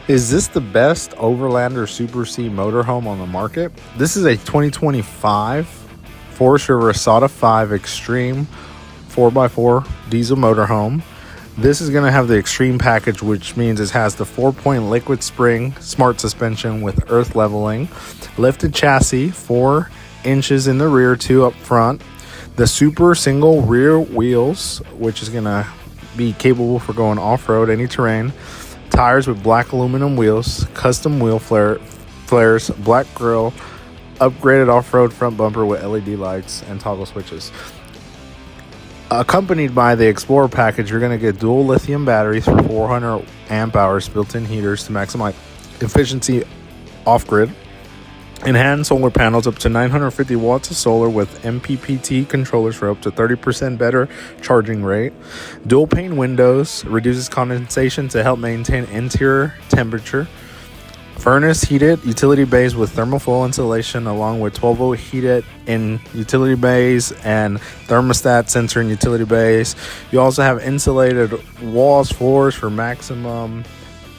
Is this the best Overlander Super C motorhome on the market? This is a 2025 Forester Isata 5 Extreme 4x4 diesel motorhome. This is going to have the Extreme package, which means it has the 4-point LiquidSpring Smart Suspension with earth leveling, lifted chassis, 4 inches in the rear, 2 up front, the super single rear wheels, which is going to be capable for going off-road, any terrain, tires with black aluminum wheels, custom wheel flares, black grille, upgraded off-road front bumper with LED lights and toggle switches. Accompanied by the Xplorer Package, you're going to get dual lithium batteries for 400 amp hours, built-in heaters to maximize efficiency off-grid, enhanced solar panels up to 950 watts of solar with MPPT controllers for up to 30% better charging rate, dual-pane windows, reduces condensation to help maintain interior temperature, furnace heated utility bays with thermofoil insulation along with 12-volt heated in utility bays and thermostat sensor in utility bays. You also have insulated walls, floors for maximum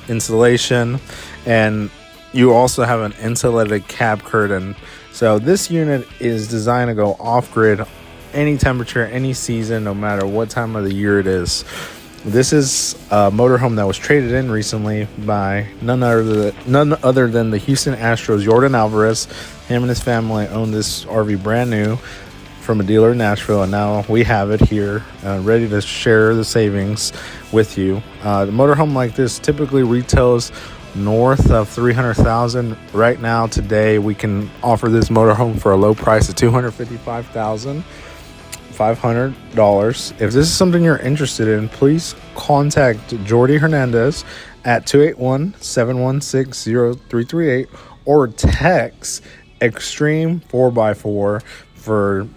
insulation, and you also have an insulated cab curtain. So this unit is designed to go off-grid any temperature, any season, no matter what time of the year it is. This is a motorhome that was traded in recently by none other than the Houston Astros' Jordan Alvarez. Him and his family own this RV brand new from a dealer in Nashville, and now we have it here ready to share the savings with you. The motorhome like this typically retails north of $300,000. Right now, today, we can offer this motorhome for a low price of $255,500. If this is something you're interested in, please contact Jordy Hernandez at 281-716-0338 or text Extreme 4x4 for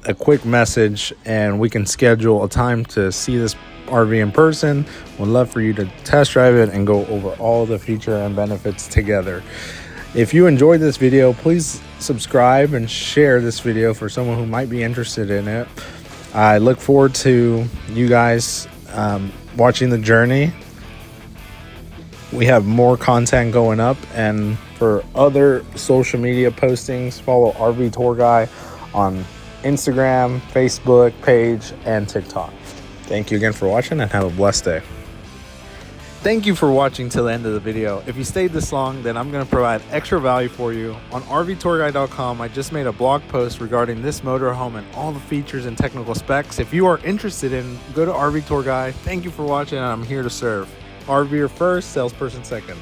a quick message, and we can schedule a time to see this RV in person. We'd love for you to test drive it and go over all the feature and benefits together. If you enjoyed this video, please subscribe and share this video for someone who might be interested in it. I look forward to you guys watching the journey. We have more content going up, and for other social media postings, follow RV Tour Guy on Instagram, Facebook page, and TikTok. Thank you again for watching, and have a blessed day. Thank you for watching till the end of the video. If you stayed this long, then I'm going to provide extra value for you. On RVTourGuide.com, I just made a blog post regarding this motorhome and all the features and technical specs. If you are interested in, go to RV Tour Guide. Thank you for watching, and I'm here to serve. RVer first, salesperson second.